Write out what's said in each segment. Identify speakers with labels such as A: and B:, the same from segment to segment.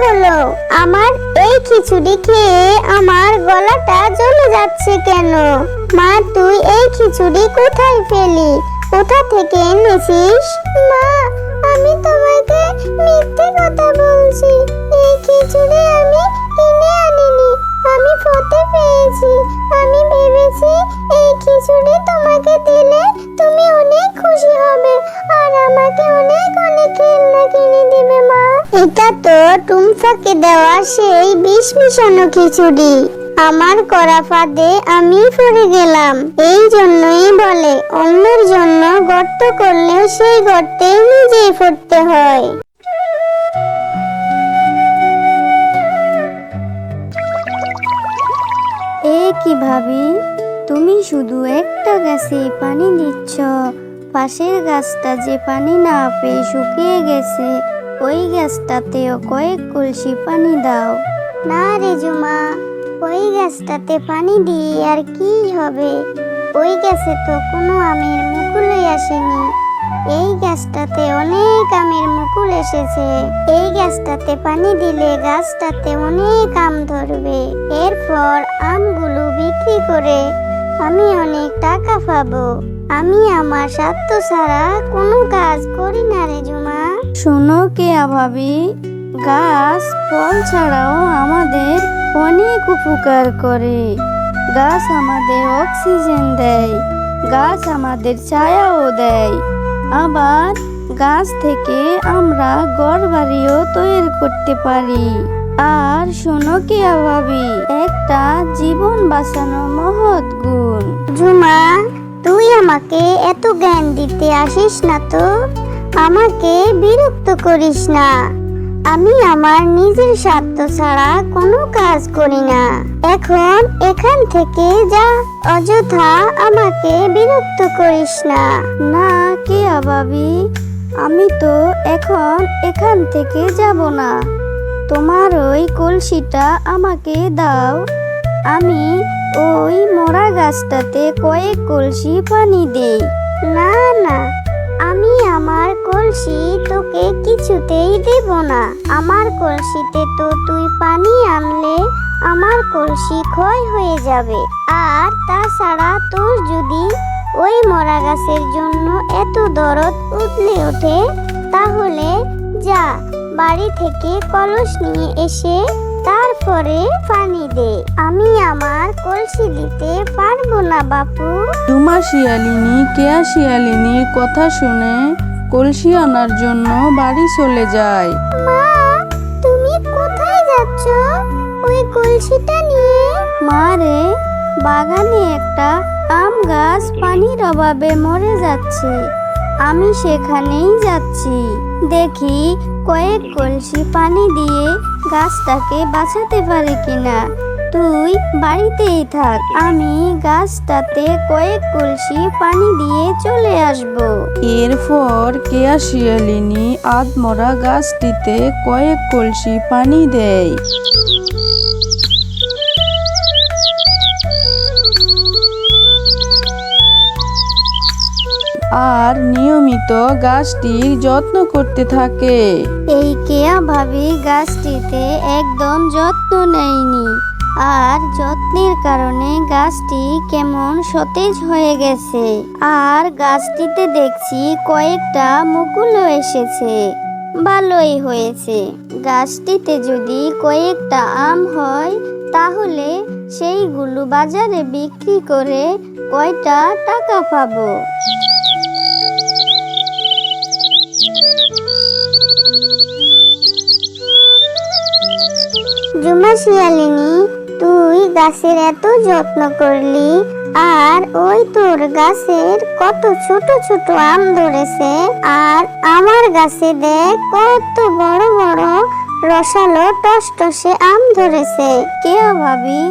A: হলো? আমার এই খিচুড়ি খেয়ে আমার গলাটা জ্বলে যাচ্ছে কেন? মা, তুই এই খিচুড়ি কোথায় পেলি? কোথা থেকে এনেছিস? মা, আমি তোমাকে মিথ্যে কথা বলছি। এই খিচুড়ি আমি কিনে আনিনি, আমি পথে পেয়েছি। আমি ভেবেছি এই খিচুড়ি তোমাকে দিলে তুমি অনেক খুশি হবে আর আমাকে অনেক অনেক খেলনা কিনে দিবে। মা, এটা তো টুম্পাকে দেওয়া সেই বিষ মিশানো খিচুড়ি। আমার করা ফাঁদে আমি পড়ে গেলাম। এই জন্যই বলে অন্যের জন্য গর্ত করলে সেই গর্তে নিজেই পড়তে হয়।
B: এ কি ভাবি, তুমি শুধু একটা গাছে পানি দিচ্ছ, পাশের গাছটা যে পানি না পেয়ে শুকিয়ে গেছে, ওই গাছটাতেও কয়েক কলসি পানি দাও।
A: না রে জুমা, ওই গাছটাতে পানি দিয়ে আর কি হবে? ওই গাছে তো কোনো আমের মুকুলই আসেনি। এই গাছটাতে অনেক আমের মুকুল এসেছে। এই গাছটাতে পানি দিলে গাছটাতে অনেক আম ধরবে। এরপর আমগুলো বিক্রি করে আমি অনেক টাকা পাবো। আমি আমার স্বার্থ ছাড়া কোনো কাজ করি না রে জুমা।
B: শোনো কেয়া ভাবি, গাছ ফল ছাড়াও আমাদের অনেক উপকার করে। গাছ আমাদের অক্সিজেন দেয়, গাছ আমাদের ছায়াও দেয়। আবার গাছ থেকে আমরা ঘরবাড়িও তৈরি করতে পারি। আর শোনো কেয়া ভাবি, একটা জীবন বাঁচানো মহৎ গুণ।
A: জুমা, তুই আমাকে এত জ্ঞান দিতে আসিস না তো। আমাকে বিরক্ত করিস না। আমি আমার নিজের স্বার্থ ছাড়া কোনো কাজ করি না। এখন এখান থেকে যা, অযথা আমাকে বিরক্ত করিস না।
B: না কেয়া ভাবি, আমি তো এখন এখান থেকে যাব না। তোমার ওই কলসিটা আমাকে দাও। আমি ওই মরা গাছটাতে কয়েক কলসি পানি দেই।
A: না না, আমি আমার কলসি তোকে কিছুতেই দেব না। আমার কলসিতে তো তুই পানি আনলে আমার কলসি ক্ষয় হয়ে যাবে। আর তাছাড়া তোর যদি ওই মরা গাছের জন্য এত দরদ উতলে ওঠে, তাহলে যা, বাড়ি থেকে কলস নিয়ে এসে তারপরে পানি দে। আমি আমার কলসি দিতে পারবো না বাপু।
C: জুমা শিয়ালিনী কেয়া শিয়ালিনীর কথা শুনে কলসি আনার জন্য বাড়ি চলে যায়।
A: মা, তুমি কোথায় যাচ্ছ ওই কলসিটা নিয়ে?
B: মা রে, বাগানে একটা আম গাছ পানির অভাবে মরে যাচ্ছে। আমি সেখানেই যাচ্ছি। দেখি কয়েক কলসি পানি দিয়ে গাছটাকে বাঁচাতে পারে কিনা। তুই বাড়িতেই থাক, আমি গাছটাতে কয়েক কলসি পানি দিয়ে চলে আসব।
C: এরপর কেয়া শিয়ালিনী আধমরা গাছটিতে কয়েক কলসি পানি দেয়। আর নিয়মিত গাছটির যত্ন করতে থাকে।
B: এই কেয়া ভাবি গাছটিতে একদম যত্ন নেয়নি, আর যত্নের কারণে গাছটি কেমন সতেজ হয়ে গেছে। আর গাছটিতে দেখছি কয়েকটা মুকুলও এসেছে। ভালোই হয়েছে। গাছটিতে যদি কয়েকটা আম হয়, তাহলে সেইগুলো বাজারে বিক্রি করে কয়টা টাকা পাবো।
A: জুমা শিয়ালিনী, তুই গাছের এত যত্ন করলি, আর ওই তোর গাছের কত ছোট ছোট আম ধরেছে, আর আমার গাছে দেখ কত বড় বড় রসালো টসটসে আম ধরেছে।
B: কেয়া ভাবি,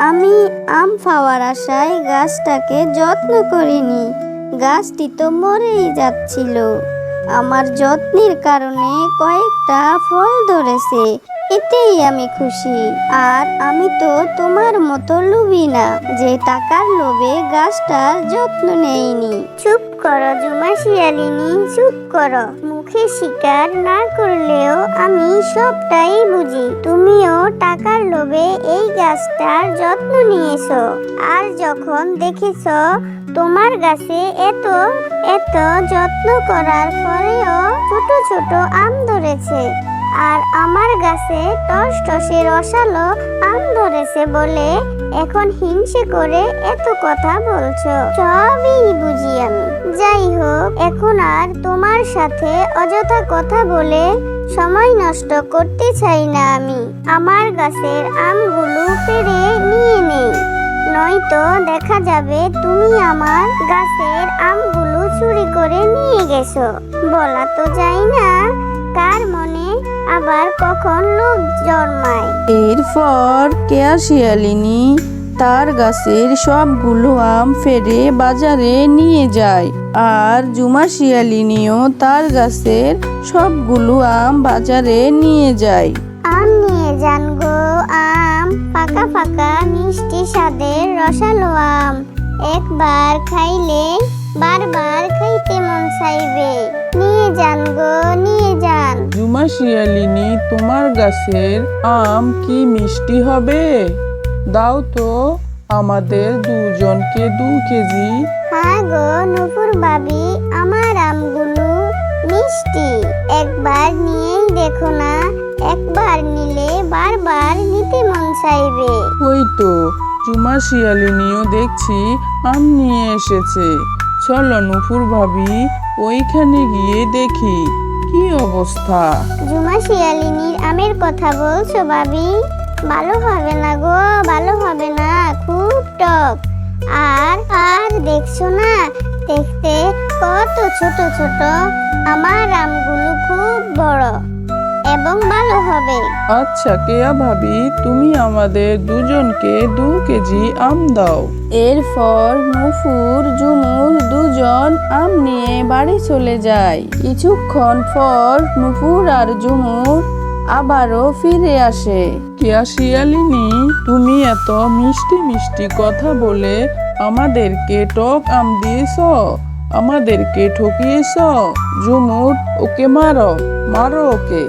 B: আমি আম পাওয়ার আশায় গাছটাকে যত্ন করিনি। গাছটি তো মরেই যাচ্ছিল। আমার যত্নের কারণে কয়েকটা ফল ধরেছে, এতেই আমি খুশি। আর আমি তো তোমার মতো লোভী না, যে টাকার লোভে গাছটার যত্ন নেইনি।
A: চুপ করো জুমা শিয়ালিনী, চুপ করো। মুখে স্বীকার না করলেও আমি সবটাই বুঝি। তুমিও টাকার লোভে এই গাছটার যত্ন নিয়েছো, আর যখন দেখেছো তোমার গাছে এত এত যত্ন করার পরেও ছোট ছোট আম ধরেছে, আর আমার গাছে টসটসে রসালো আম ধরেছে বলে এখন হিংসে করে এত কথা বলছো। সবই বুঝি আমি। যাই হোক, এখন আর তোমার সাথে অযথা কথা বলে সময় নষ্ট করতে চাই না আমি। আমার গাছের আমগুলো পেড়ে নিয়ে নেই, নয়তো দেখা যাবে তুমি আমার গাছের আমগুলো চুরি করে নিয়ে গেছো। বলা তো যায় না কার মনে আবার কখন লোভ জন্মায়।
C: এরপর কেয়া শিয়ালিনী তার গাছের সবগুলো আম ফেরে বাজারে নিয়ে যায়, আর জুমা শিয়ালিনীও তার গাছের সবগুলো আম বাজারে নিয়ে যায়।
A: আম নিয়ে যান গো আম, ফাঁকা ফাঁকা মিষ্টি স্বাদের রসালো আম। একবার খাইলে বারবার খাইতে মন চাইবে। নিয়ে যান গো, নিয়ে যান।
D: জুমা শিয়ালিনী, তোমার গাছের আম কি মিষ্টি হবে? দাও তো আমাদের দুজনকে 2 কেজি।
A: হ্যাঁ গো নুপুর ভাবি, আমার আমগুলো মিষ্টি। একবার নিয়েই দেখো না, একবার নিলে বারবার নিতে মন চাইবে।
D: ওই তো জুমা শিয়ালিনীও দেখছি আম নিয়ে এসেছে। চলো নুপুর ভাবি, ওইখানে গিয়ে দেখি কি অবস্থা।
A: জুমা শিয়ালিনীর আমের কথা বলছো ভাবি? ভালো হবে না গো, ভালো হবে না, খুব টক। আর আর দেখছো না, দেখতে কত ছোট ছোট। আমার আমগুলো খুব বড় এবং ভালো হবে।
D: আচ্ছা কেয়া ভাবি, তুমি আমাদের দুজনকে 2 কেজি আম দাও।
C: এরপর নুপুর ঝুমুর দুজন আম নিয়ে বাড়ি চলে যায়। কিছুক্ষণ পর নুপুর আর ঝুমুর আবারও ফিরে আসে।
D: কেয়া শিয়ালিনী, তুমি এত মিষ্টি মিষ্টি কথা বলে আমাদেরকে টক আম দিয়েছ, আমাদেরকে ঠকিয়েছ। ঝুমুর, ওকে মারো, মারো ওকে।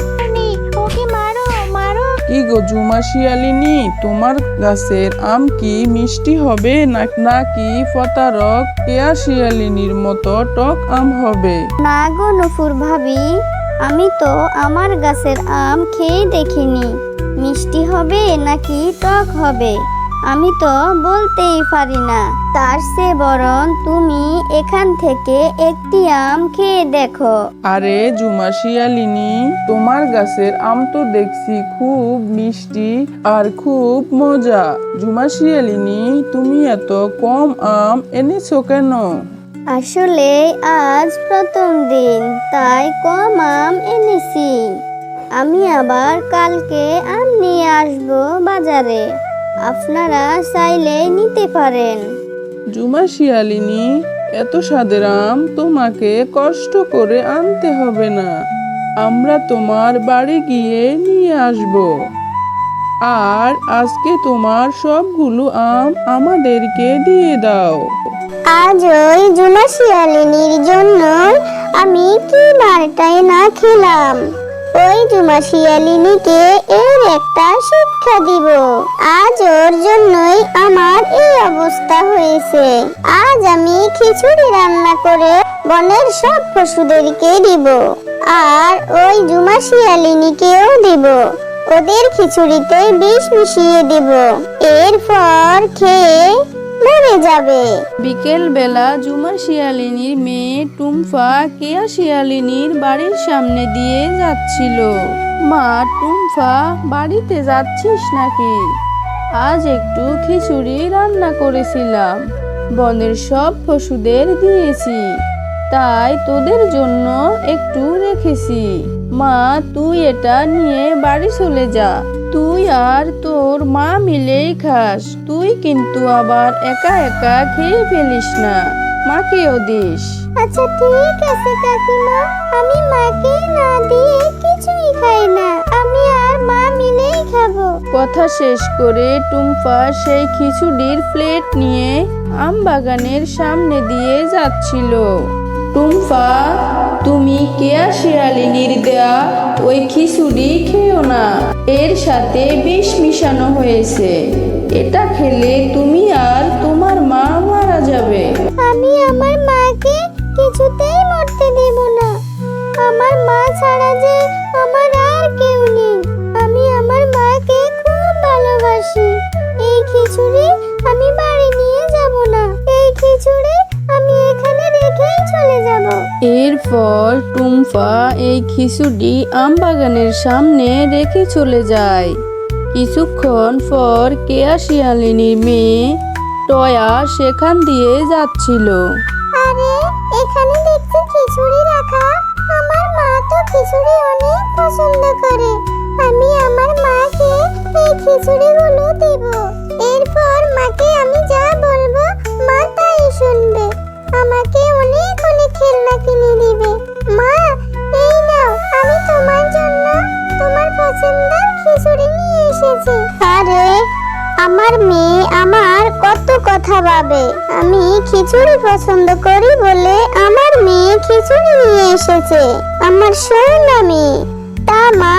A: ওকে মারো, মারো।
D: কি গো জুমা শিয়ালিনী, তোমার গাছের আম কি মিষ্টি হবে নাকি প্রতারক কেয়া শিয়ালিনীর মতো টক আম হবে?
B: না গো নুপুর ভাবি, আমি তো আমার গাছের আম খেয়ে দেখিনি মিষ্টি হবে নাকি টক হবে। আমি তো বলতেই পারি না। তার চেয়ে বরং তুমি এখান থেকে একটি আম খেয়ে দেখো।
D: আরে জুমা শিয়ালিনী, তোমার গাছের আম তো দেখছি খুব মিষ্টি আর খুব মজা। জুমা শিয়ালিনী, তুমি এত কম আম এনেছো কেন?
B: আসলে আজ প্রথম দিন, তাই কম আম এনেছি। আমি আবার কালকে আম নিয়ে আসবো বাজারে, আপনারা চাইলে নিতে পারেন।
D: জুমা শিয়ালিনী, এত স্বাদের আম তোমাকে কষ্ট করে আনতে হবে না, আমরা তোমার বাড়ি গিয়ে নিয়ে আসব। আর আজকে তোমার সবগুলো আম আমাদেরকে দিয়ে দাও।
A: আজ ওই জুমা শিয়ালিনীর জন্য আমি কি মারটাই না খেলাম। ওই জুমা শিয়ালিনীকে এর একটা শিক্ষা দিব। আজ ওর জন্যই আমার এই অবস্থা হয়েছে। আজ আমি খিচুড়ি রান্না করে বনের সব পশুদেরকে দিব, আর ওই জুমা শিয়ালিনীকেও দিব। ওদের খিচুড়িতে বিষ মিশিয়ে দিব, এরপর খেয়ে মরে যাবে।
C: বিকেল বেলা জুমা শিয়ালিনীর মেয়ে টুম্পা কেয়া শিয়ালিনীর বাড়ির সামনে দিয়ে যাচ্ছিল। মা, টুম্পা, বাড়িতে যাচ্ছিস নাকি? আজ একটু খিচুড়ি রান্না করেছিলাম, বনের সব পশুদের দিয়েছি, তাই তোদের জন্য একটু রেখেছি। মা, তুই এটা নিয়ে বাড়ি চলে যা। তুই আর তোর মা মিলেই খাস। তুই কিন্তু আবার একা একা খেয়ে ফেলিস না, মাকেও দিস।
A: আচ্ছা ঠিক আছে কাকিমা, আমি মাকে না দিয়ে কিছুই খাই না, আমি আর মা মিলেই খাবো।
C: কথা শেষ করে টুম্পা সেই খিচুড়ির প্লেট নিয়ে আম বাগানের সামনে দিয়ে যাচ্ছিল। টুম্পা, তুমি কেয়া শিয়ালিনীর দেয়া ওই খিচুড়ি খেও না, এর সাথে বিষ মিশানো হয়েছে। এটা খেলে তুমি আর তোমার মা মারা যাবে।
A: আমি আমার মাকে কিছুতেই মরতে দেব না। আমার মা ছাড়া যে আমার আর কেউ নেই। আমি আমার মাকে খুব ভালোবাসি। এই খিচুড়ি আমি বাড়ি নিয়ে যাব না। এই খিচুড়ি আমি এখানে রেখেই চলে যাব।
C: এরপর টুম্পা এই খিচুড়ি আমবাগানের সামনে রেখে চলে যায়। কিছুক্ষণ পর কেয়া শিয়ালিনীর মেয়ে টয়া সেখান দিয়ে যাচ্ছিল।
A: আরে এখানে দেখছি খিচুড়ি রাখা। আমার মা তো খিচুড়ি অনেক পছন্দ করে। আমি আমার মাকে এই খিচুড়িগুলো দেব। এরপর মাকে আমি যা বলবো মা তাই শুনবে। আমাকে অনেক অনেক খেলনা কিনে দিবে। মা, এই নাও, আমি তোমার জন্য তোমার পছন্দের খিচুড়ি নিয়ে এসেছি। আরে আমার মেয়ে আমার কত কথা ভাবে। আমি খিচুড়ি পছন্দ করি বলে আমার মেয়ে খিচুড়ি নিয়ে এসেছে। আমার সোনা মেয়ে। তা মা,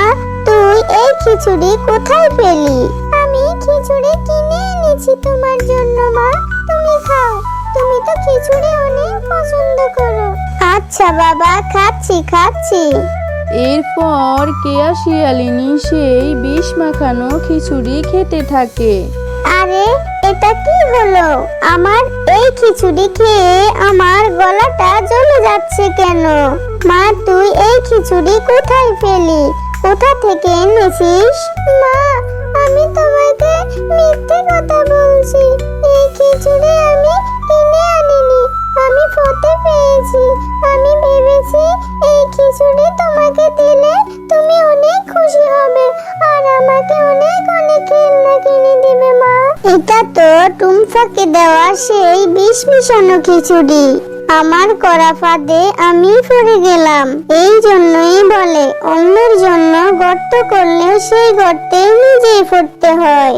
A: তুই এই খিচুড়ি কোথায় পেলি? আমি খিচুড়ি কিনে এনেছি তোমার জন্য মা। তুমি খাও। তুমি তো খিচুড়ি অনেক পছন্দ করো। আচ্ছা বাবা, খাচ্ছি খাচ্ছি।
C: এরপর কেয়া শিয়ালিনী সেই বিষ মাখানো খিচুড়ি খেতে থাকে।
A: আরে এটা কি হলো? আমার এই খিচুড়ি খেয়ে আমার গলাটা জ্বলে যাচ্ছে কেন? মা, তুই এই খিচুড়ি কোথায় পেলি? কোথা থেকে এনেছিস? মা, আমি তোমাকে মিথ্যে কথা বলছি। এই খিচুড়ি আমি কিনে আনিনি। আমি পথে পেয়েছি। আমি ভেবেছি এই খিচুড়ি তোমাকে দিলে তুমি অনেক খুশি হবে আর আমাকে অনেক অনেক খেলনা কিনে দিবে মা। এটা তো টুম্পাকে দেওয়া সেই বিষ মিশানো খিচুড়ি। আমার করা ফাঁদে আমি পড়ে গেলাম। এই জন্যই বলে অন্যের জন্য গর্ত করলে সেই গর্তে নিজেই পড়তে হয়।